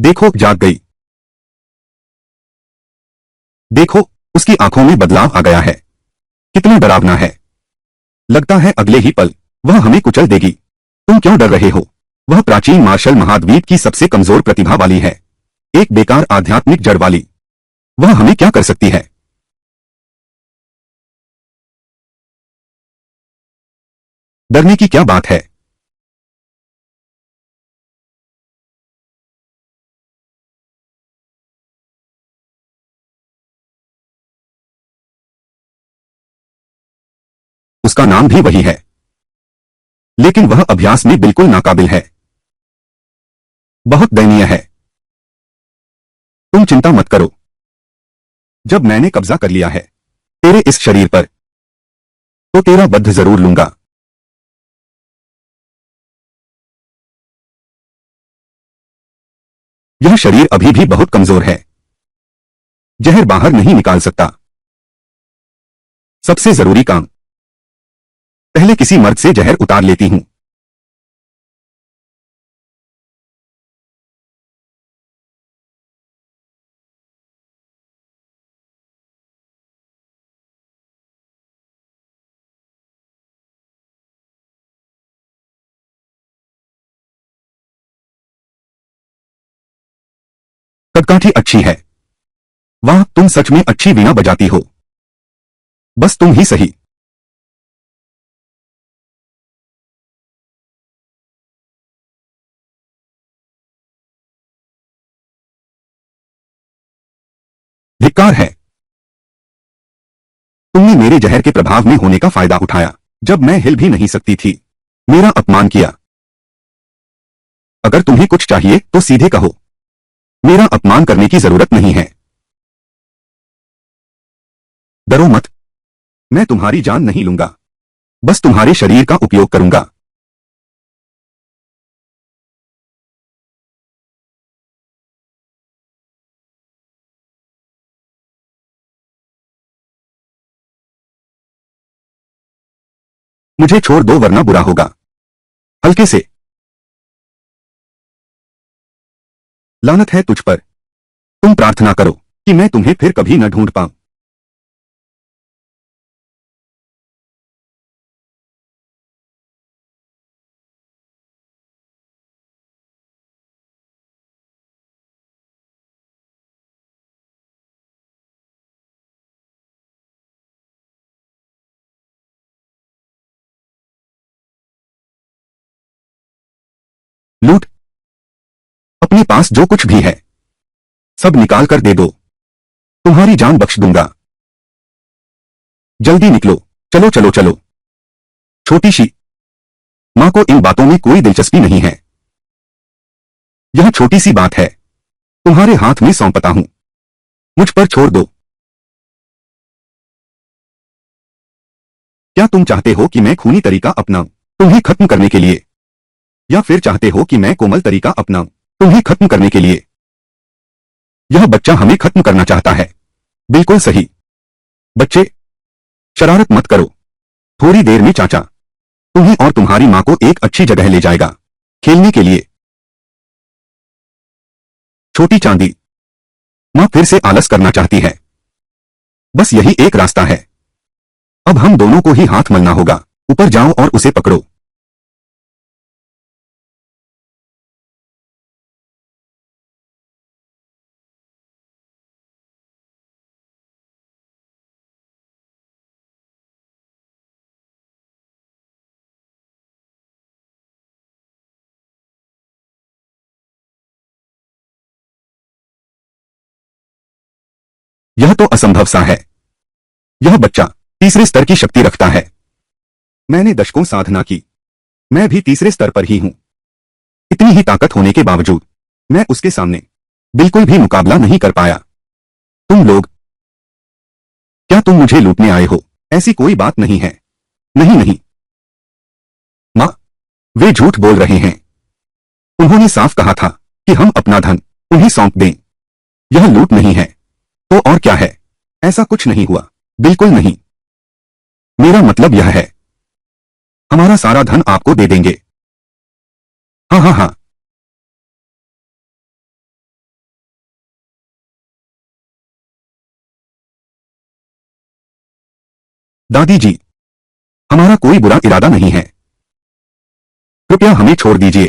देखो, जाग गई। देखो, उसकी आंखों में बदलाव आ गया है। कितना डरावना है। लगता है अगले ही पल वह हमें कुचल देगी। तुम क्यों डर रहे हो? वह प्राचीन मार्शल महाद्वीप की सबसे कमजोर प्रतिभा वाली है। एक बेकार आध्यात्मिक जड़ वाली। वह हमें क्या कर सकती है? डरने की क्या बात है? उसका नाम भी वही है, लेकिन वह अभ्यास में बिल्कुल नाकाबिल है। बहुत दयनीय है। तुम चिंता मत करो। जब मैंने कब्जा कर लिया है तेरे इस शरीर पर, तो तेरा बद्ध जरूर लूंगा। यह शरीर अभी भी बहुत कमजोर है। जहर बाहर नहीं निकाल सकता। सबसे जरूरी काम, पहले किसी मर्द से जहर उतार लेती हूं। कदकाठी अच्छी है। वाह, तुम सच में अच्छी वीणा बजाती हो। बस तुम ही सही। धिक्कार है। तुमने मेरे जहर के प्रभाव में होने का फायदा उठाया। जब मैं हिल भी नहीं सकती थी, मेरा अपमान किया। अगर तुम्हें कुछ चाहिए तो सीधे कहो। मेरा अपमान करने की जरूरत नहीं है। डरो मत। मैं तुम्हारी जान नहीं लूंगा, बस तुम्हारे शरीर का उपयोग करूंगा। मुझे छोड़ दो वरना बुरा होगा। हल्के से। लानत है तुझ पर। तुम प्रार्थना करो कि मैं तुम्हें फिर कभी न ढूंढ पाऊं। लूट। अपने पास जो कुछ भी है सब निकाल कर दे दो। तुम्हारी जान बख्श दूंगा। जल्दी निकलो। चलो चलो चलो। छोटी सी माँ को इन बातों में कोई दिलचस्पी नहीं है। यह छोटी सी बात है। तुम्हारे हाथ में सौंपता हूं। मुझ पर छोड़ दो। क्या तुम चाहते हो कि मैं खूनी तरीका अपनाऊं तुम्हें खत्म करने के लिए, या फिर चाहते हो कि मैं कोमल तरीका अपनाऊं तुम्हें खत्म करने के लिए? यह बच्चा हमें खत्म करना चाहता है। बिल्कुल सही। बच्चे, शरारत मत करो। थोड़ी देर में चाचा तुम्हें और तुम्हारी माँ को एक अच्छी जगह ले जाएगा खेलने के लिए। छोटी चांदी। माँ फिर से आलस करना चाहती है। बस यही एक रास्ता है। अब हम दोनों को ही हाथ मलना होगा। ऊपर जाओ और उसे पकड़ो। यह तो असंभव सा है। यह बच्चा तीसरे स्तर की शक्ति रखता है। मैंने दशकों साधना की। मैं भी तीसरे स्तर पर ही हूं। इतनी ही ताकत होने के बावजूद मैं उसके सामने बिल्कुल भी मुकाबला नहीं कर पाया। तुम लोग, क्या तुम मुझे लूटने आए हो? ऐसी कोई बात नहीं है। नहीं नहीं। माँ, वे झूठ बोल रहे हैं। उन्होंने साफ कहा था कि हम अपना धन उन्हें सौंप दें। यह लूट नहीं है तो और क्या है? ऐसा कुछ नहीं हुआ। बिल्कुल नहीं। मेरा मतलब यह है, हमारा सारा धन आपको दे देंगे। हाँ हाँ हाँ। दादी जी, हमारा कोई बुरा इरादा नहीं है। कृपया हमें छोड़ दीजिए।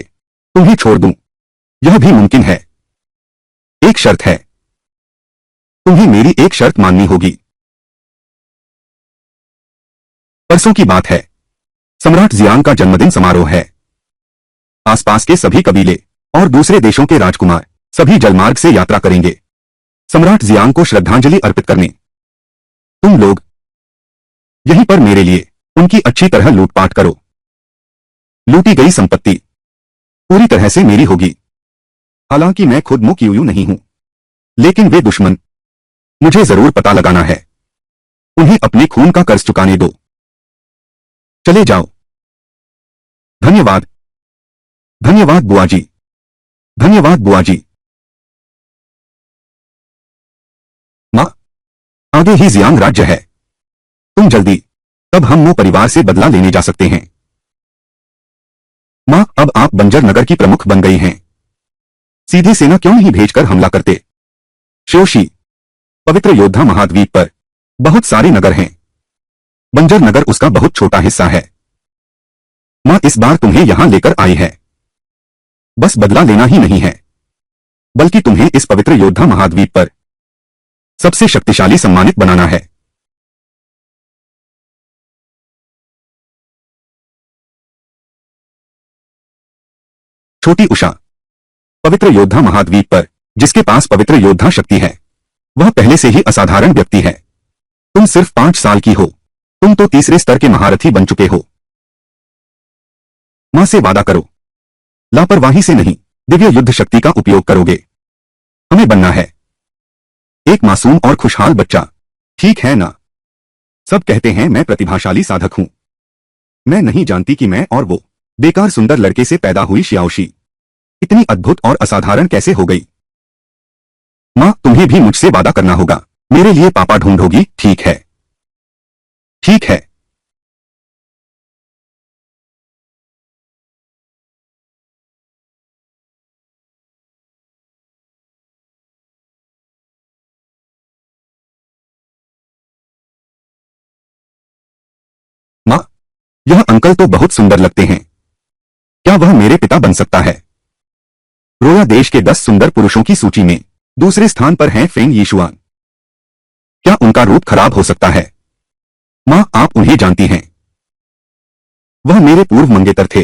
तुम्हें छोड़ दूं, यह भी मुमकिन है। एक शर्त है। तुम्हें मेरी एक शर्त माननी होगी। परसों की बात है। सम्राट जियांग का जन्मदिन समारोह है। आसपास के सभी कबीले और दूसरे देशों के राजकुमार सभी जलमार्ग से यात्रा करेंगे सम्राट जियांग को श्रद्धांजलि अर्पित करने। तुम लोग यहीं पर मेरे लिए उनकी अच्छी तरह लूटपाट करो। लूटी गई संपत्ति पूरी तरह से मेरी होगी। हालांकि मैं खुद मो क्यूयू नहीं हूं, लेकिन वे दुश्मन, मुझे जरूर पता लगाना है। उन्हें अपने खून का कर्ज चुकाने दो। चले जाओ। धन्यवाद। धन्यवाद बुआ जी। धन्यवाद बुआ जी। मां, आगे ही जियांग राज्य है। तुम जल्दी, तब हम मो परिवार से बदला लेने जा सकते हैं। मां, अब आप बंजर नगर की प्रमुख बन गई हैं। सीधे सेना क्यों नहीं भेजकर हमला करते? श्योशी, पवित्र योद्धा महाद्वीप पर बहुत सारे नगर हैं। बंजर नगर उसका बहुत छोटा हिस्सा है। मां इस बार तुम्हें यहां लेकर आई है, बस बदला लेना ही नहीं है, बल्कि तुम्हें इस पवित्र योद्धा महाद्वीप पर सबसे शक्तिशाली सम्मानित बनाना है। छोटी उषा, पवित्र योद्धा महाद्वीप पर जिसके पास पवित्र योद्धा शक्ति है, वह पहले से ही असाधारण व्यक्ति है। तुम सिर्फ 5 साल की हो, तुम तो तीसरे स्तर के महारथी बन चुके हो। मां से वादा करो, लापरवाही से नहीं, दिव्य युद्ध शक्ति का उपयोग करोगे। हमें बनना है एक मासूम और खुशहाल बच्चा, ठीक है ना? सब कहते हैं मैं प्रतिभाशाली साधक हूं। मैं नहीं जानती कि मैं और वो बेकार सुंदर लड़के से पैदा हुई श्याओशी इतनी अद्भुत और असाधारण कैसे हो गई। मां, तुम्हें भी मुझसे वादा करना होगा। मेरे लिए पापा ढूंढोगी, ठीक है? ठीक है। मां, यह अंकल तो बहुत सुंदर लगते हैं। क्या वह मेरे पिता बन सकता है? रोया देश के 10 सुंदर पुरुषों की सूची में दूसरे स्थान पर हैं फेंग यीशुआन। क्या उनका रूप खराब हो सकता है? मां, आप उन्हें जानती हैं। वह मेरे पूर्व मंगेतर थे।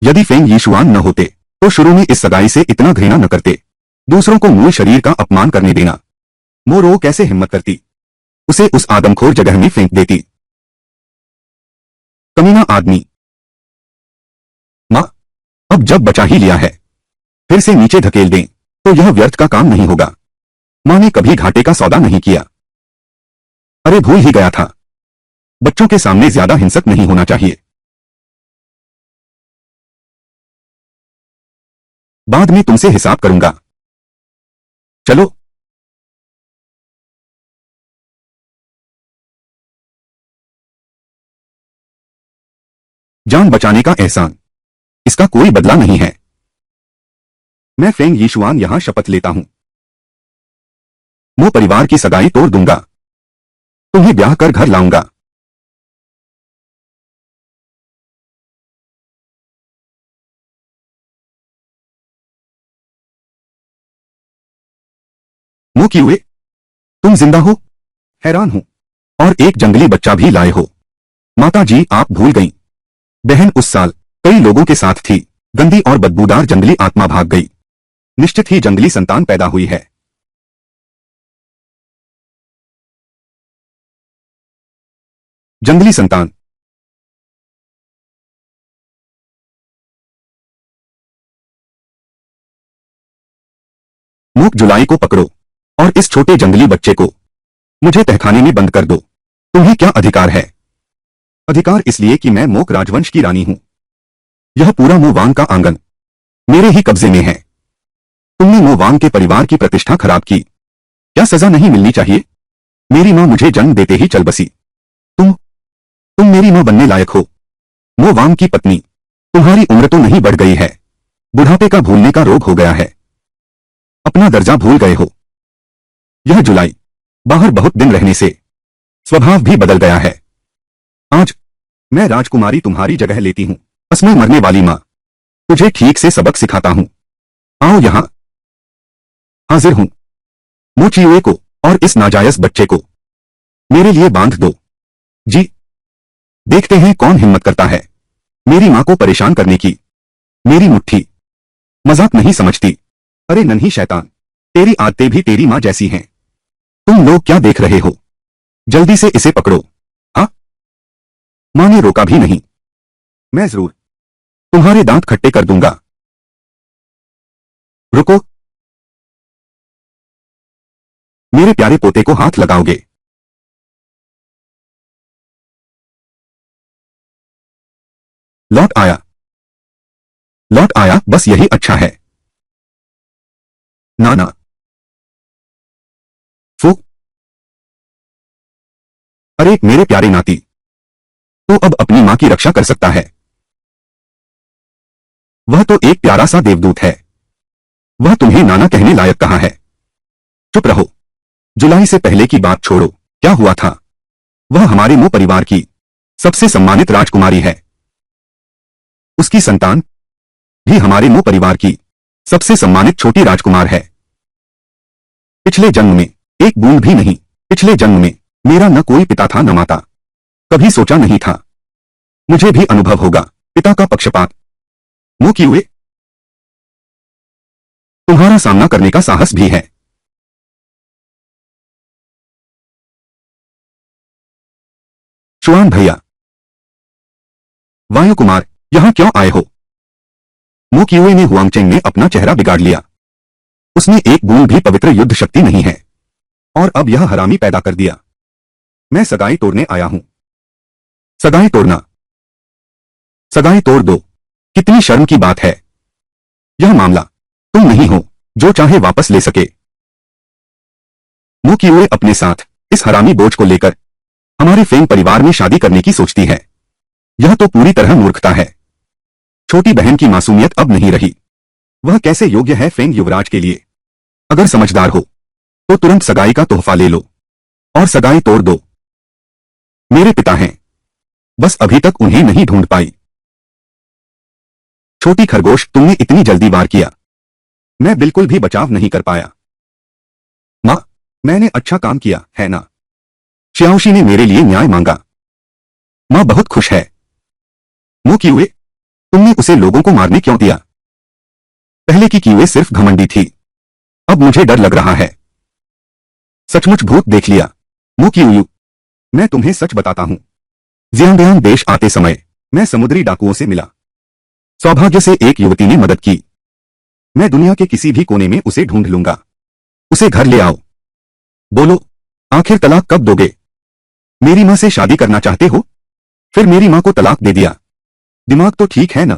यदि फेंग यीशुआन न होते तो शुरू में इस सगाई से इतना घृणा न करते। दूसरों को मूल शरीर का अपमान करने देना। मोरो कैसे हिम्मत करती? उसे उस आदमखोर जगह में फेंक देती। कमीना आदमी। मां, अब जब बचा ही लिया है, फिर से नीचे धकेल दें तो यह व्यर्थ का काम नहीं होगा। मां ने कभी घाटे का सौदा नहीं किया। अरे भूल ही गया था, बच्चों के सामने ज्यादा हिंसक नहीं होना चाहिए। बाद में तुमसे हिसाब करूंगा। चलो। जान बचाने का एहसान, इसका कोई बदला नहीं है। मैं फेंग यीशुआन यहां शपथ लेता हूं। मो परिवार की सगाई तोड़ दूंगा। तुम्हें ब्याह कर घर लाऊंगा। मो क्यूए, तुम जिंदा हो? हैरान हूं। और एक जंगली बच्चा भी लाए हो। माता जी, आप भूल गईं। बहन उस साल कई लोगों के साथ थी। गंदी और बदबूदार जंगली आत्मा भाग गई। निश्चित ही जंगली संतान पैदा हुई है। जंगली संतान। मूक जुलाई को पकड़ो और इस छोटे जंगली बच्चे को मुझे तहखाने में बंद कर दो। तुम्हें क्या अधिकार है? अधिकार इसलिए कि मैं मोक राजवंश की रानी हूं। यह पूरा मोवांग का आंगन मेरे ही कब्जे में है। तुमने मोवांग के परिवार की प्रतिष्ठा खराब की। क्या सजा नहीं मिलनी चाहिए? मेरी मां मुझे जन्म देते ही चल बसी। तुम मेरी मां बनने लायक हो। मोवांग की पत्नी, तुम्हारी उम्र तो नहीं बढ़ गई है। बुढ़ापे का भूलने का रोग हो गया है। अपना दर्जा भूल गए हो। यह जुलाई बाहर बहुत दिन रहने से स्वभाव भी बदल गया है। आज मैं राजकुमारी तुम्हारी जगह लेती हूँ। बस मैं मरने वाली माँ तुझे ठीक से सबक सिखाता हूँ। आओ यहाँ। हाजिर हूँ। मोचियुए को और इस नाजायज बच्चे को मेरे लिए बांध दो। जी। देखते हैं कौन हिम्मत करता है मेरी माँ को परेशान करने की। मेरी मुट्ठी मजाक नहीं समझती। अरे नन्ही शैतान, तेरी आदतें भी तेरी माँ जैसी हैं। तुम लोग क्या देख रहे हो? जल्दी से इसे पकड़ो। हाँ? माँ ने रोका भी नहीं। मैं जरूर तुम्हारे दांत खट्टे कर दूंगा। रुको। मेरे प्यारे पोते को हाथ लगाओगे? लौट आया। लौट आया, बस यही अच्छा है। ना ना। फू। अरे मेरे प्यारे नाती, तो अब अपनी मां की रक्षा कर सकता है। वह तो एक प्यारा सा देवदूत है। वह तुम्हें नाना कहने लायक कहाँ है? चुप रहो। जुलाई से पहले की बात छोड़ो। क्या हुआ था? वह हमारे मो परिवार की सबसे सम्मानित राजकुमारी है। उसकी संतान भी हमारे मो परिवार की सबसे सम्मानित छोटी राजकुमार है। पिछले जन्म में एक बूंद भी नहीं। पिछले जन्म में मेरा न कोई पिता था न माता। कभी सोचा नहीं था मुझे भी अनुभव होगा पिता का पक्षपात। मोकियुए, तुम्हारा सामना करने का साहस भी है। शुआन भैया। वायु कुमार, यहां क्यों आए हो? मोकियुए ने हुआंगचेंग ने अपना चेहरा बिगाड़ लिया। उसने एक बूंद भी पवित्र युद्ध शक्ति नहीं है और अब यह हरामी पैदा कर दिया। मैं सगाई तोड़ने आया हूं। सगाई तोड़ना? सगाई तोड़ दो। कितनी शर्म की बात है। यह मामला तुम नहीं हो जो चाहे वापस ले सके। मोकियुए अपने साथ इस हरामी बोझ को लेकर हमारे फेंग परिवार में शादी करने की सोचती है। यह तो पूरी तरह मूर्खता है। छोटी बहन की मासूमियत अब नहीं रही। वह कैसे योग्य है फेंग युवराज के लिए? अगर समझदार हो तो तुरंत सगाई का तोहफा ले लो और सगाई तोड़ दो। मेरे पिता हैं, बस अभी तक उन्हें नहीं ढूंढ पाई। छोटी खरगोश, तुमने इतनी जल्दी वार किया। मैं बिल्कुल भी बचाव नहीं कर पाया। मां, मैंने अच्छा काम किया है ना? श्याओशी ने मेरे लिए न्याय मांगा। मां बहुत खुश है। मोकियुए, तुमने उसे लोगों को मारने क्यों दिया? पहले की कीवे सिर्फ घमंडी थी, अब मुझे डर लग रहा है। सचमुच भूत देख लिया। मोकियुयू, मैं तुम्हें सच बताता हूं। जियांगयांग देश आते समय मैं समुद्री डाकुओं से मिला। सौभाग्य से एक युवती ने मदद की। मैं दुनिया के किसी भी कोने में उसे ढूंढ लूंगा। उसे घर ले आओ। बोलो, आखिर तलाक कब दोगे? मेरी मां से शादी करना चाहते हो? फिर मेरी मां को तलाक दे दिया। दिमाग तो ठीक है ना?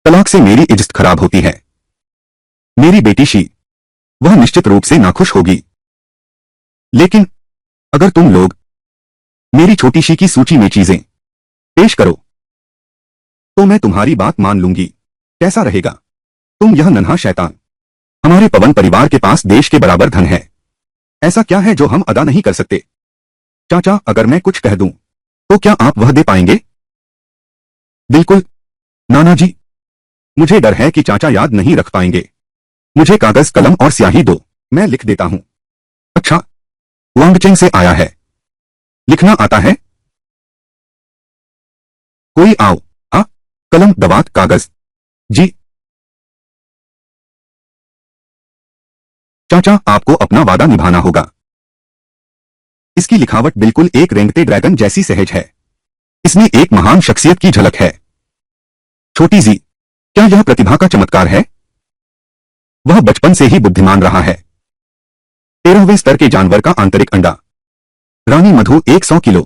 तलाक से मेरी इज्जत खराब होती है। मेरी बेटी शी, वह निश्चित रूप से नाखुश होगी। लेकिन अगर तुम लोग मेरी छोटी शी की सूची में चीजें पेश करो तो मैं तुम्हारी बात मान लूंगी। कैसा रहेगा? तुम यह नन्हा शैतान, हमारे पवन परिवार के पास देश के बराबर धन है। ऐसा क्या है जो हम अदा नहीं कर सकते? चाचा, अगर मैं कुछ कह दूं तो क्या आप वह दे पाएंगे? बिल्कुल नाना जी। मुझे डर है कि चाचा याद नहीं रख पाएंगे। मुझे कागज, कलम और स्याही दो, मैं लिख देता हूं। अच्छा, वांगचेंग से आया है। लिखना आता है? कोई आओ। हाँ, कलम, दवात, कागज। जी चाचा, आपको अपना वादा निभाना होगा। इसकी लिखावट बिल्कुल एक रेंगते ड्रैगन जैसी सहज है। इसमें एक महान शख्सियत की झलक है। छोटी जी, क्या यह प्रतिभा का चमत्कार है? वह बचपन से ही बुद्धिमान रहा है। 13वें स्तर के जानवर का आंतरिक अंडा, रानी मधु 100 किलो,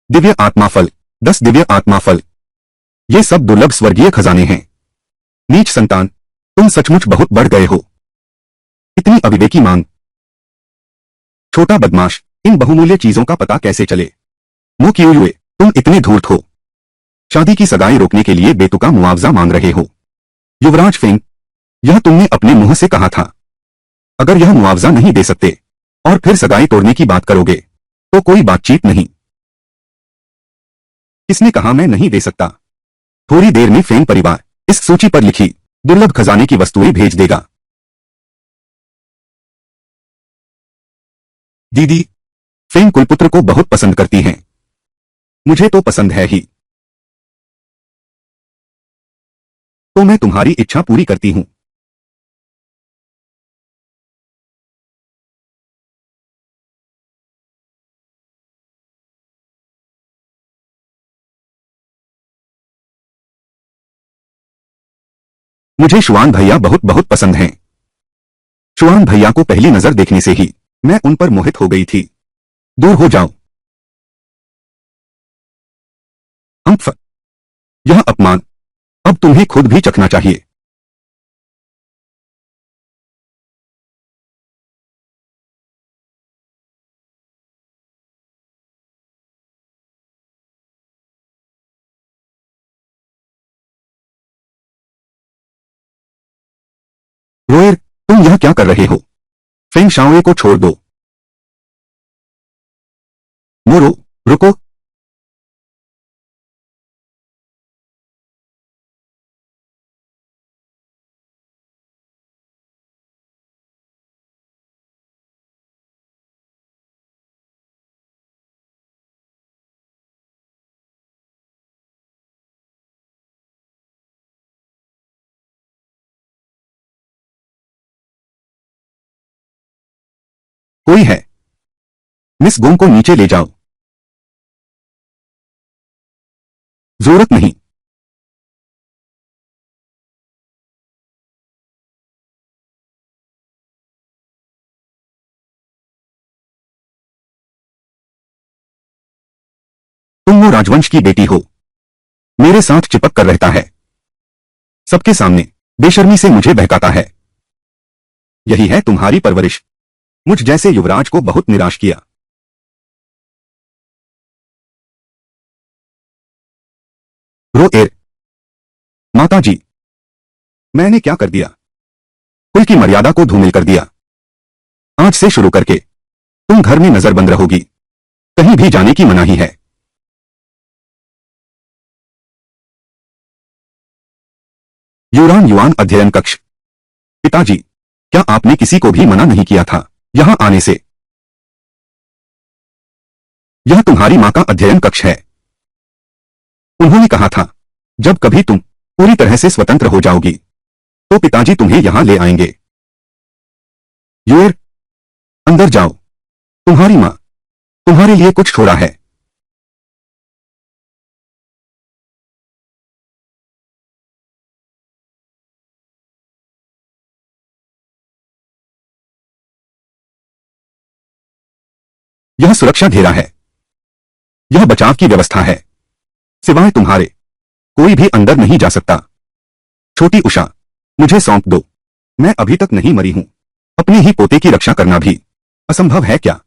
दिव्य आत्मा फल 10 दिव्य आत्मा फल, ये सब दुर्लभ स्वर्गीय खजाने हैं। नीच संतान, तुम सचमुच बहुत बढ़ गए हो। इतनी अविवेकी मांग। छोटा बदमाश, इन बहुमूल्य चीजों का पता कैसे चले? मोकियुए, तुम इतने धूर्त हो। शादी की सगाई रोकने के लिए बेतुका मुआवजा मांग रहे हो। युवराज फेंग, यह तुमने अपने मुंह से कहा था। अगर यह मुआवजा नहीं दे सकते और फिर सगाई तोड़ने की बात करोगे तो कोई बातचीत नहीं। किसने कहा मैं नहीं दे सकता? थोड़ी देर में फेंग परिवार इस सूची पर लिखी दुर्लभ खजाने की वस्तुएं भेज देगा। दीदी, फेंग कुलपुत्र को बहुत पसंद करती हैं। मुझे तो पसंद है ही, तो मैं तुम्हारी इच्छा पूरी करती हूं। मुझे शुआन भैया बहुत बहुत पसंद हैं। शुआन भैया को पहली नजर देखने से ही मैं उन पर मोहित हो गई थी। दूर हो जाओ। हम्फ, यह अपमान अब तुम्हें खुद भी चखना चाहिए। रोएर, तुम यह क्या कर रहे हो? फेंग शाओए को छोड़ दो। मोरो, रुको। कोई है? मिस गोंग को नीचे ले जाओ। जरूरत नहीं। तुम वो राजवंश की बेटी हो, मेरे साथ चिपक कर रहता है, सबके सामने बेशर्मी से मुझे बहकाता है। यही है तुम्हारी परवरिश। मुझ जैसे युवराज को बहुत निराश किया। रोएर, माताजी, मैंने क्या कर दिया? कुल की मर्यादा को धूमिल कर दिया। आज से शुरू करके तुम घर में नजरबंद रहोगी, कहीं भी जाने की मनाही है। यूरान युआन अध्ययन कक्ष। पिताजी, क्या आपने किसी को भी मना नहीं किया था यहां आने से? यह तुम्हारी मां का अध्ययन कक्ष है। उन्होंने कहा था जब कभी तुम पूरी तरह से स्वतंत्र हो जाओगी तो पिताजी तुम्हें यहां ले आएंगे। यूएर, अंदर जाओ। तुम्हारी मां तुम्हारे लिए कुछ छोड़ा है। यह सुरक्षा घेरा है, यह बचाव की व्यवस्था है। सिवाय तुम्हारे कोई भी अंदर नहीं जा सकता। छोटी उषा, मुझे सौंप दो। मैं अभी तक नहीं मरी हूं। अपने ही पोते की रक्षा करना भी असंभव है क्या?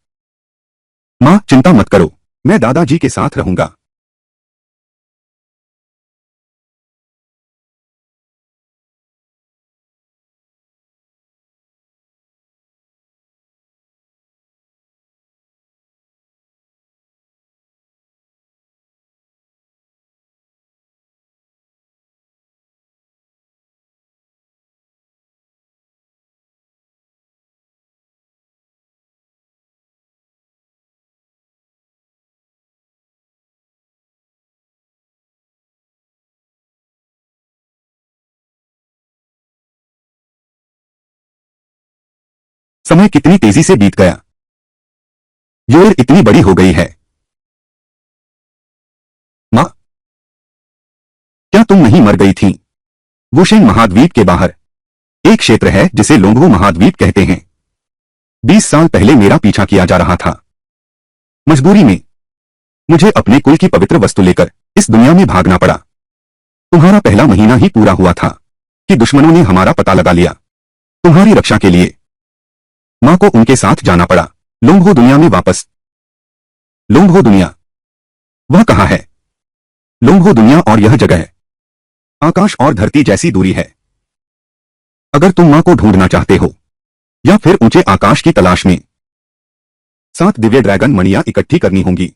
मां, चिंता मत करो, मैं दादाजी के साथ रहूंगा। समय कितनी तेजी से बीत गया। यूएर इतनी बड़ी हो गई है। मां, क्या तुम नहीं मर गई थी? वुशेंग महाद्वीप के बाहर एक क्षेत्र है जिसे लोंगवू महाद्वीप कहते हैं। 20 साल पहले मेरा पीछा किया जा रहा था। मजबूरी में मुझे अपने कुल की पवित्र वस्तु लेकर इस दुनिया में भागना पड़ा। तुम्हारा पहला महीना ही पूरा हुआ था कि दुश्मनों ने हमारा पता लगा लिया। तुम्हारी रक्षा के लिए मां को उनके साथ जाना पड़ा। लोंगहो दुनिया में वापस। लोंगहो दुनिया, वह कहां है? लोंगहो दुनिया और यह जगह आकाश और धरती जैसी दूरी है। अगर तुम मां को ढूंढना चाहते हो या फिर ऊंचे आकाश की तलाश में 7 दिव्य ड्रैगन मणियां इकट्ठी करनी होंगी।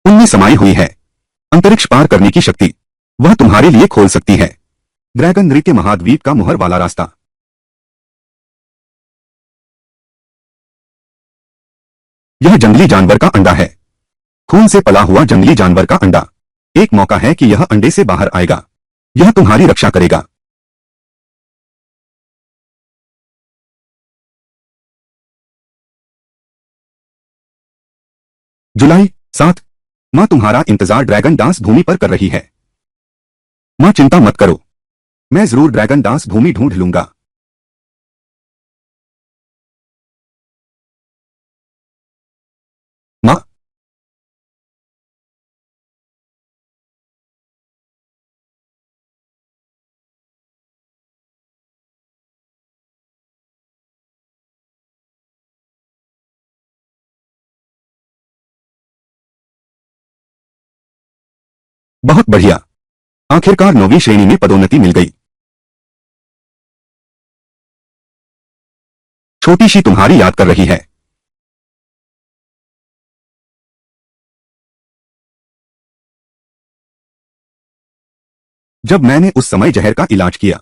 उनमें समाई हुई है अंतरिक्ष पार करने की शक्ति। वह तुम्हारे लिए खोल सकती है ड्रैगन नृत्य महाद्वीप का मुहर वाला रास्ता। यह जंगली जानवर का अंडा है, खून से पला हुआ जंगली जानवर का अंडा। एक मौका है कि यह अंडे से बाहर आएगा। यह तुम्हारी रक्षा करेगा। जुलाई 7। मां तुम्हारा इंतजार ड्रैगन डांस भूमि पर कर रही है। मां चिंता मत करो, मैं जरूर ड्रैगन डांस भूमि ढूंढ लूंगा। मां, बहुत बढ़िया, आखिरकार 9वीं श्रेणी में पदोन्नति मिल गई। छोटी सी तुम्हारी याद कर रही है। जब मैंने उस समय जहर का इलाज किया,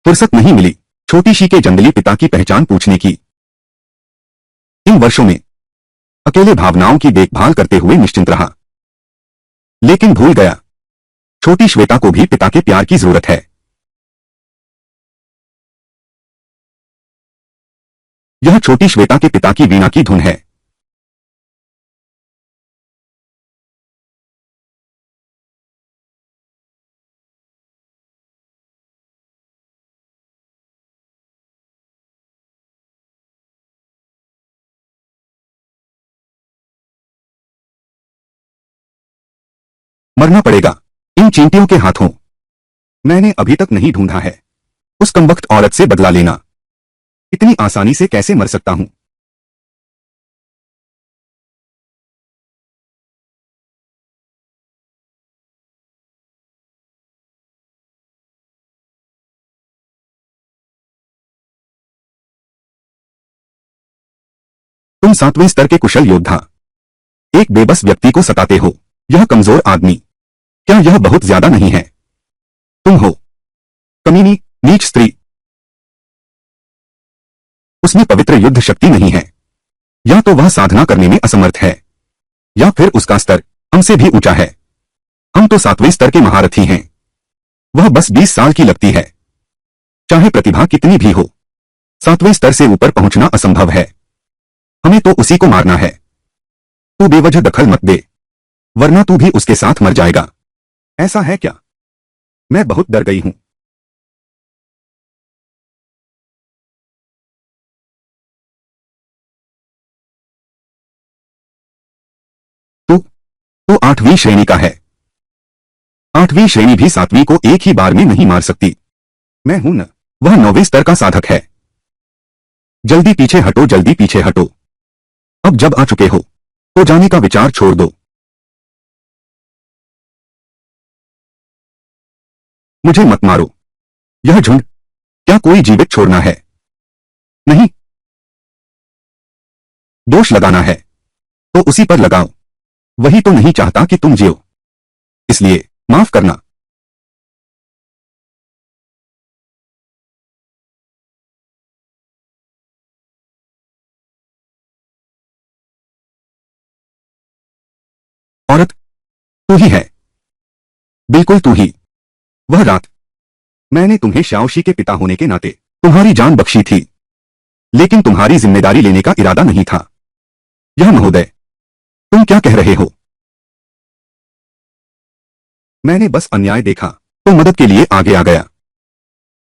फुर्सत नहीं मिली छोटी सी के जंगली पिता की पहचान पूछने की। इन वर्षों में अकेले भावनाओं की देखभाल करते हुए निश्चिंत रहा, लेकिन भूल गया छोटी श्वेता को भी पिता के प्यार की जरूरत है। यह छोटी श्वेता के पिता की वीणा की धुन है। मरना पड़ेगा इन चींटियों के हाथों। मैंने अभी तक नहीं ढूंढा है उस कमबख्त औरत से बदला लेना। इतनी आसानी से कैसे मर सकता हूं? तुम 7वें स्तर के कुशल योद्धा एक बेबस व्यक्ति को सताते हो। यह कमजोर आदमी, क्या यह बहुत ज्यादा नहीं है? तुम हो कमीनी, नीच स्त्री। उसमें पवित्र युद्ध शक्ति नहीं है। या तो वह साधना करने में असमर्थ है, या फिर उसका स्तर हमसे भी ऊंचा है। हम तो 7वें स्तर के महारथी हैं। वह बस 20 साल की लगती है। चाहे प्रतिभा कितनी भी हो, 7वें स्तर से ऊपर पहुंचना असंभव है। हमें तो उसी को मारना है। तू बेवजह दखल मत दे, वरना तू भी उसके साथ मर जाएगा। ऐसा है क्या? मैं बहुत डर गई हूं। तू तू 8वीं श्रेणी का है। 8वीं श्रेणी भी 7वीं को एक ही बार में नहीं मार सकती। मैं हूं न। वह 9वें स्तर का साधक है। जल्दी पीछे हटो, जल्दी पीछे हटो। अब जब आ चुके हो तो जाने का विचार छोड़ दो। मुझे मत मारो। यह झुंड, क्या कोई जीवित छोड़ना है? नहीं। दोष लगाना है तो उसी पर लगाओ। वही तो नहीं चाहता कि तुम जियो, इसलिए माफ करना। औरत, तू ही है, बिल्कुल तू ही। वह रात मैंने तुम्हें शाओशी के पिता होने के नाते तुम्हारी जान बख्शी थी, लेकिन तुम्हारी जिम्मेदारी लेने का इरादा नहीं था। यह महोदय, तुम क्या कह रहे हो? मैंने बस अन्याय देखा तो मदद के लिए आगे आ गया।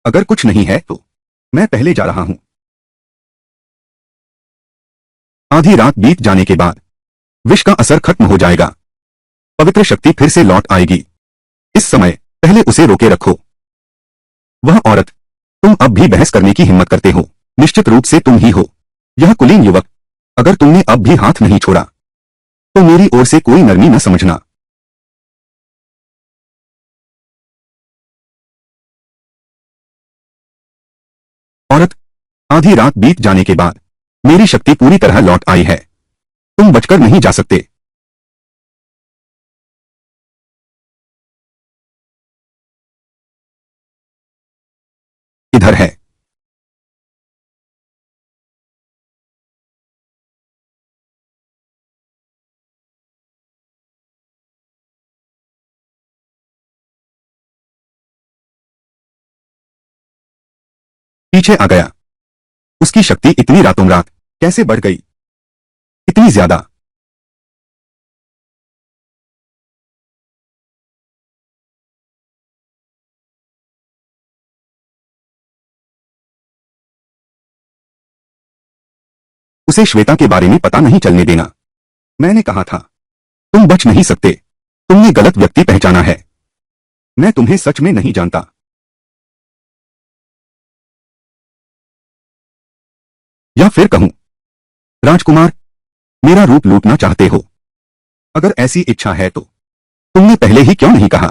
अगर कुछ नहीं है तो मैं पहले जा रहा हूं। आधी रात बीत जाने के बाद विष का असर खत्म हो जाएगा। पवित्र शक्ति फिर से लौट आएगी। इस समय पहले उसे रोके रखो। वह औरत, तुम अब भी बहस करने की हिम्मत करते हो? निश्चित रूप से तुम ही हो यह कुलीन युवक। अगर तुमने अब भी हाथ नहीं छोड़ा तो मेरी ओर से कोई नरमी न समझना। औरत, आधी रात बीत जाने के बाद मेरी शक्ति पूरी तरह लौट आई है। तुम बचकर नहीं जा सकते। इधर है। पीछे आ गया। उसकी शक्ति इतनी रातों रात कैसे बढ़ गई? इतनी ज्यादा। उसे श्वेता के बारे में पता नहीं चलने देना। मैंने कहा था तुम बच नहीं सकते। तुमने गलत व्यक्ति पहचाना है। मैं तुम्हें सच में नहीं जानता। या फिर कहूं, राजकुमार, मेरा रूप लूटना चाहते हो? अगर ऐसी इच्छा है तो तुमने पहले ही क्यों नहीं कहा?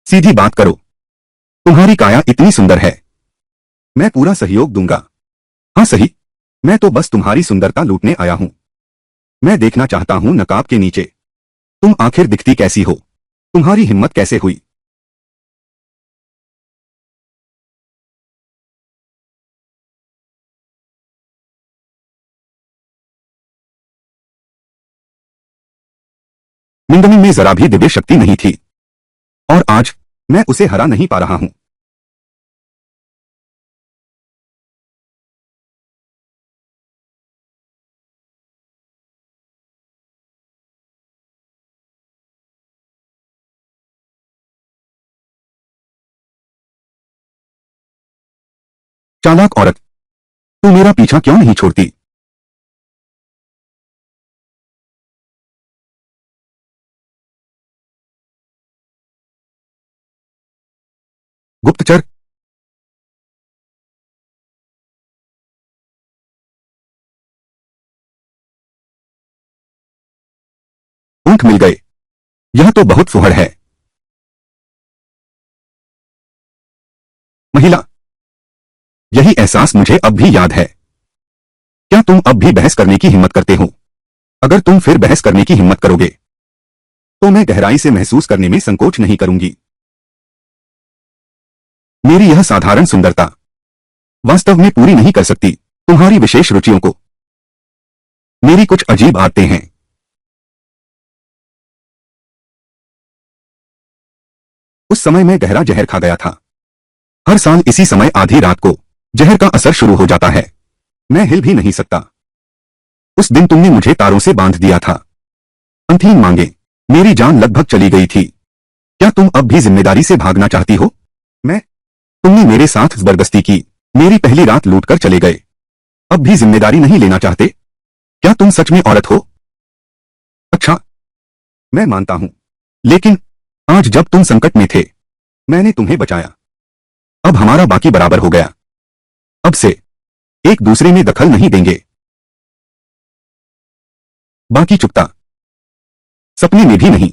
सीधी बात करो। तुम्हारी काया इतनी सुंदर है। मैं पूरा सहयोग दूंगा। हाँ सही, मैं तो बस तुम्हारी सुंदरता लूटने आया हूं। मैं देखना चाहता हूं नकाब के नीचे तुम आखिर दिखती कैसी हो। तुम्हारी हिम्मत कैसे हुई? मिंदमी में जरा भी दिव्य शक्ति नहीं थी, और आज मैं उसे हरा नहीं पा रहा हूं। चालाक औरत, तू मेरा पीछा क्यों नहीं छोड़ती? गुप्तचर। ऊँट मिल गए। यह तो बहुत फुहड़ है। महिला। यही एहसास मुझे अब भी याद है। क्या तुम अब भी बहस करने की हिम्मत करते हो? अगर तुम फिर बहस करने की हिम्मत करोगे तो मैं गहराई से महसूस करने में संकोच नहीं करूंगी। मेरी यह साधारण सुंदरता वास्तव में पूरी नहीं कर सकती तुम्हारी विशेष रुचियों को। मेरी कुछ अजीब आदतें हैं। उस समय मैं गहरा जहर खा गया था। हर साल इसी समय आधी रात को जहर का असर शुरू हो जाता है। मैं हिल भी नहीं सकता। उस दिन तुमने मुझे तारों से बांध दिया था। अंतिम मांगे। मेरी जान लगभग चली गई थी। क्या तुम अब भी जिम्मेदारी से भागना चाहती हो? मैं तुमने मेरे साथ जबरदस्ती की। मेरी पहली रात लूटकर चले गए। अब भी जिम्मेदारी नहीं लेना चाहते? क्या तुम सच में औरत हो? अच्छा, मैं मानता हूं। लेकिन आज जब तुम संकट में थे मैंने तुम्हें बचाया। अब हमारा बाकी बराबर हो गया। अब से एक दूसरे में दखल नहीं देंगे। बाकी चुकता सपने में भी नहीं।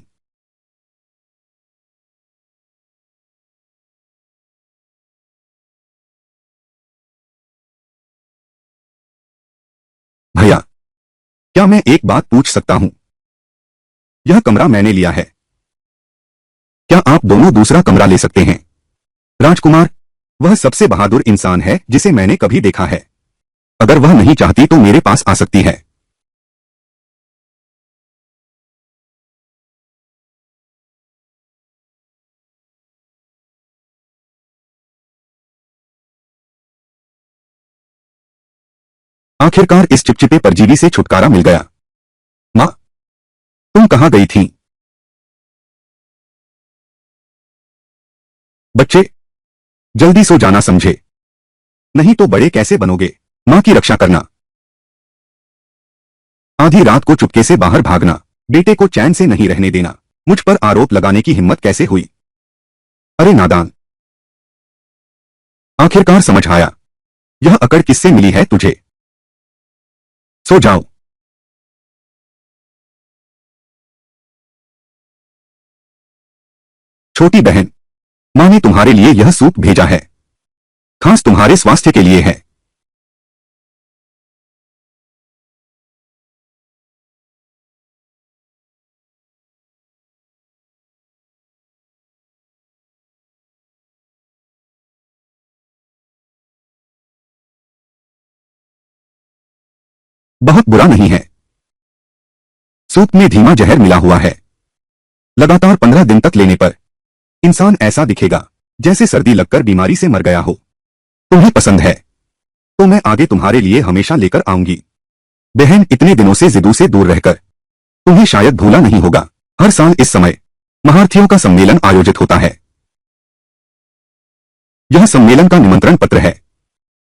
भैया, क्या मैं एक बात पूछ सकता हूं? यह कमरा मैंने लिया है। क्या आप दोनों दूसरा कमरा ले सकते हैं? राजकुमार, वह सबसे बहादुर इंसान है जिसे मैंने कभी देखा है। अगर वह नहीं चाहती तो मेरे पास आ सकती है। आखिरकार इस चिपचिपे परजीवी से छुटकारा मिल गया। माँ, तुम कहाँ गई थी? बच्चे, जल्दी सो जाना समझे, नहीं तो बड़े कैसे बनोगे। माँ की रक्षा करना। आधी रात को चुपके से बाहर भागना। बेटे को चैन से नहीं रहने देना। मुझ पर आरोप लगाने की हिम्मत कैसे हुई? अरे नादान। आखिरकार समझ आया। यह अकड़ किससे मिली है तुझे? सो जाओ। छोटी बहन, माँ ने तुम्हारे लिए यह सूप भेजा है। खास तुम्हारे स्वास्थ्य के लिए है। बहुत बुरा नहीं है। सूप में धीमा जहर मिला हुआ है। लगातार 15 दिन तक लेने पर इंसान ऐसा दिखेगा जैसे सर्दी लगकर बीमारी से मर गया हो। तुम्हें पसंद है तो मैं आगे तुम्हारे लिए हमेशा लेकर आऊंगी। बहन, इतने दिनों से जिदू से दूर रहकर तुम्हें शायद भूला नहीं होगा। हर साल इस समय महारथियों का सम्मेलन आयोजित होता है। यह सम्मेलन का निमंत्रण पत्र है।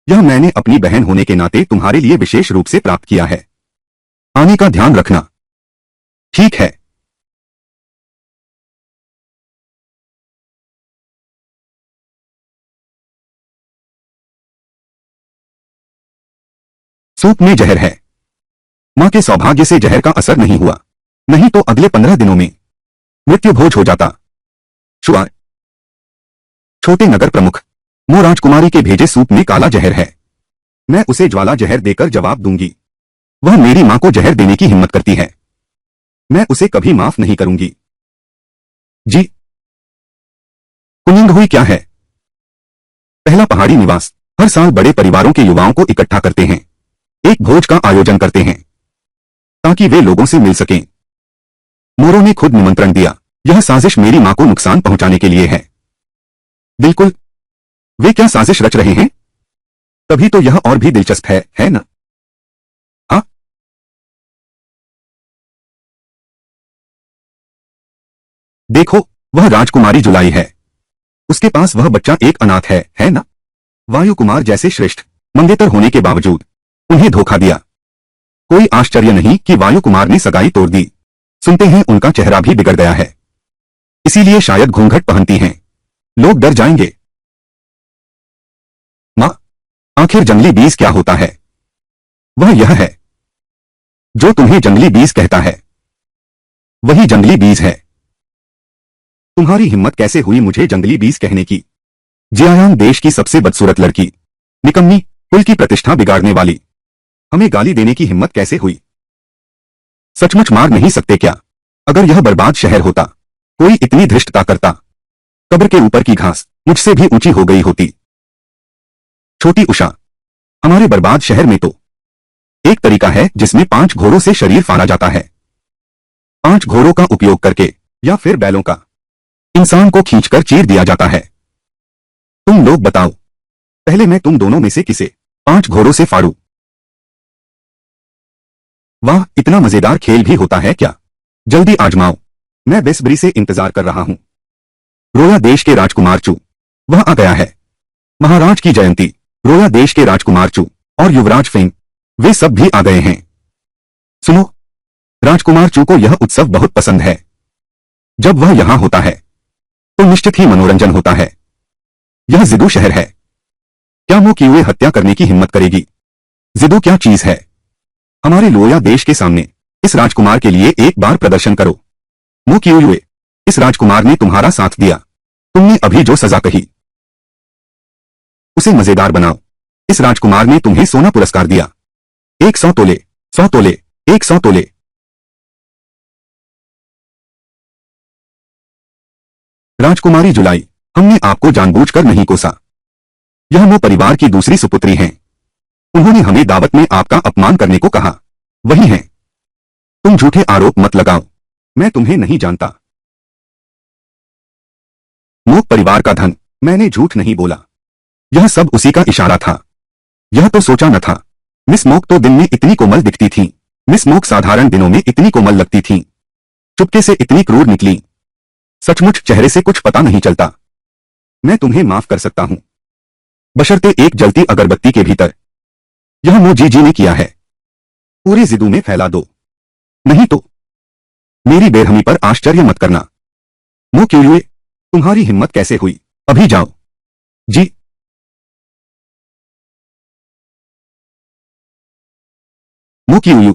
यह मैंने अपनी बहन होने के नाते तुम्हारे लिए विशेष रूप से प्राप्त किया है। आने का ध्यान रखना। ठीक है। सूप में जहर है। मां के सौभाग्य से जहर का असर नहीं हुआ, नहीं तो अगले 15 दिनों में मृत्यु भोज हो जाता। शुआर। छोटे नगर प्रमुख, मो राजकुमारी के भेजे सूप में काला जहर है। मैं उसे ज्वाला जहर देकर जवाब दूंगी। वह मेरी मां को जहर देने की हिम्मत करती है। मैं उसे कभी माफ नहीं करूंगी। जी। कुनिंग हुई क्या है? पहला पहाड़ी निवास हर साल बड़े परिवारों के युवाओं को इकट्ठा करते हैं। एक भोज का आयोजन करते हैं ताकि वे लोगों से मिल सकें। मोरो ने खुद निमंत्रण दिया। यह साजिश मेरी मां को नुकसान पहुंचाने के लिए है। बिल्कुल। वे क्या साजिश रच रहे हैं? तभी तो यह और भी दिलचस्प है ना? हाँ। देखो, वह राजकुमारी जुलाई है। उसके पास वह बच्चा एक अनाथ है ना? वायु कुमार जैसे श्रेष्ठ मंगेतर होने के बावजूद उन्हें धोखा दिया। कोई आश्चर्य नहीं कि वायु कुमार ने सगाई तोड़ दी। सुनते हैं उनका चेहरा भी बिगड़ गया है, इसीलिए शायद घूंघट पहनती हैं। लोग डर जाएंगे। मां, आखिर जंगली बीज क्या होता है? वह यह है जो तुम्हें जंगली बीज कहता है, वही जंगली बीज है। तुम्हारी हिम्मत कैसे हुई मुझे जंगली बीज कहने की? जियायांग देश की सबसे बदसूरत लड़की, निकम्मी, कुल की प्रतिष्ठा बिगाड़ने वाली, हमें गाली देने की हिम्मत कैसे हुई? सचमुच मार नहीं सकते क्या? अगर यह बर्बाद शहर होता, कोई इतनी धृष्टता करता, कब्र के ऊपर की घास मुझसे भी ऊंची हो गई होती। छोटी उषा, हमारे बर्बाद शहर में तो एक तरीका है जिसमें 5 घोड़ों से शरीर फाड़ा जाता है। 5 घोड़ों का उपयोग करके या फिर बैलों का इंसान को खींचकर चीर दिया जाता है। तुम लोग बताओ, पहले मैं तुम दोनों में से किसे 5 घोड़ों से फाड़ू? वाह, इतना मजेदार खेल भी होता है क्या? जल्दी आजमाओ, मैं बेसब्री से इंतजार कर रहा हूं। रोया देश के राजकुमार चू, वह आ गया है। महाराज की जयंती, रोया देश के राजकुमार चू और युवराज फेंग, वे सब भी आ गए हैं। सुनो, राजकुमार चू को यह उत्सव बहुत पसंद है। जब वह यहां होता है तो निश्चित ही मनोरंजन होता है। यह जिदू शहर है। क्या मो किए हत्या करने की हिम्मत करेगी? जिदू क्या चीज है? हमारे लोया देश के सामने इस राजकुमार के लिए एक बार प्रदर्शन करो। मो किए, इस राजकुमार ने तुम्हारा साथ दिया। तुमने अभी जो सजा कही उसे मजेदार बनाओ। इस राजकुमार ने तुम्हें सोना पुरस्कार दिया। 100 तोले, 100 तोले, 100 तोले। राजकुमारी जुलाई, हमने आपको जानबूझकर नहीं कोसा। यह मो परिवार की दूसरी सुपुत्री हैं। उन्होंने हमें दावत में आपका अपमान करने को कहा। वही हैं। तुम झूठे आरोप मत लगाओ, मैं तुम्हें नहीं जानता। मोक परिवार का धन, मैंने झूठ नहीं बोला। यह सब उसी का इशारा था। यह तो सोचा न था। मिस मोक तो दिन में इतनी कोमल दिखती थी। मिस मोक साधारण दिनों में इतनी कोमल लगती थी, चुपके से इतनी क्रूर निकली। सचमुच चेहरे से कुछ पता नहीं चलता। मैं तुम्हें माफ कर सकता हूं, बशर्ते एक जलती अगरबत्ती के भीतर। यह मो जी ने किया है। पूरे जिदू में फैला दो, नहीं तो मेरी बेरहमी पर आश्चर्य मत करना। मो क्यों, तुम्हारी हिम्मत कैसे हुई? अभी जाओ। जी। मो क्यों,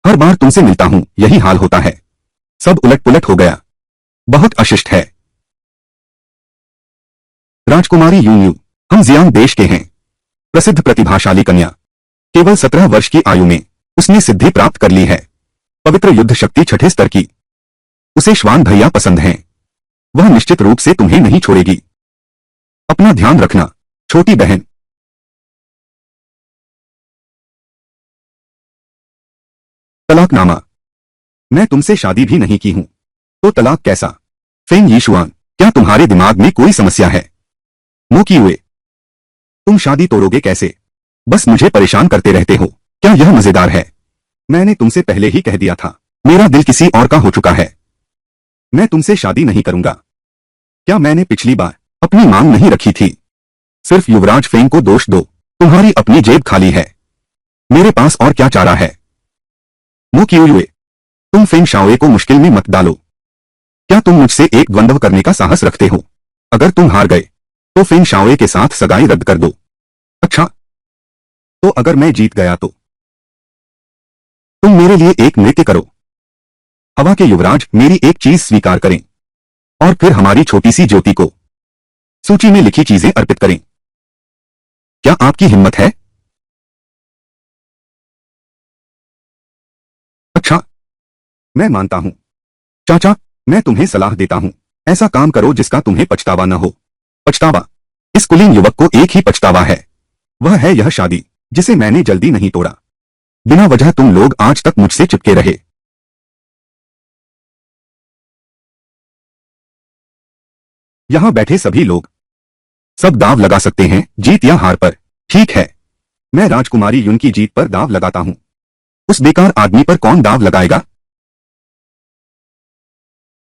हर बार तुमसे मिलता हूं यही हाल होता है। सब उलट पुलट हो गया। बहुत अशिष्ट है। राजकुमारी यूयू, हम जियांग देश के हैं। प्रसिद्ध प्रतिभाशाली कन्या। केवल 17 वर्ष की आयु में उसने सिद्धि प्राप्त कर ली है। पवित्र युद्ध शक्ति 6ठे स्तर की। उसे श्वान भैया पसंद हैं। वह निश्चित रूप से तुम्हें नहीं छोड़ेगी। अपना ध्यान रखना, छोटी बहन। तलाकनामा। मैं तुमसे शादी भी नहीं की हूं, तो तलाक कैसा? फेंग यीशुआन, क्या तुम्हारे दिमाग में कोई समस्या है? मो किए, तुम शादी तोड़ोगे कैसे? बस मुझे परेशान करते रहते हो। क्या यह मजेदार है? मैंने तुमसे पहले ही कह दिया था, मेरा दिल किसी और का हो चुका है। मैं तुमसे शादी नहीं करूंगा। क्या मैंने पिछली बार अपनी मांग नहीं रखी थी? सिर्फ युवराज फेंग को दोष दो, तुम्हारी अपनी जेब खाली है, मेरे पास और क्या चारा है। मो किए, तुम फेंग शाओए को मुश्किल में मत डालो। क्या तुम मुझसे एक द्वंद्व करने का साहस रखते हो? अगर तुम हार गए तो फेंग शाओए के साथ सगाई रद्द कर दो। अच्छा, तो अगर मैं जीत गया तो तुम मेरे लिए एक नृत्य करो। हवा के युवराज मेरी एक चीज स्वीकार करें और फिर हमारी छोटी सी ज्योति को सूची में लिखी चीजें अर्पित करें। क्या आपकी हिम्मत है? अच्छा, मैं मानता हूं। चाचा, मैं तुम्हें सलाह देता हूं, ऐसा काम करो जिसका तुम्हें पछतावा न हो। पछतावा? इस कुलीन युवक को एक ही पछतावा है, वह है यह शादी, जिसे मैंने जल्दी नहीं तोड़ा। बिना वजह तुम लोग आज तक मुझसे चिपके रहे। यहां बैठे सभी लोग सब दाव लगा सकते हैं, जीत या हार पर। ठीक है, मैं राजकुमारी युन की जीत पर दाव लगाता हूं। उस बेकार आदमी पर कौन दाव लगाएगा?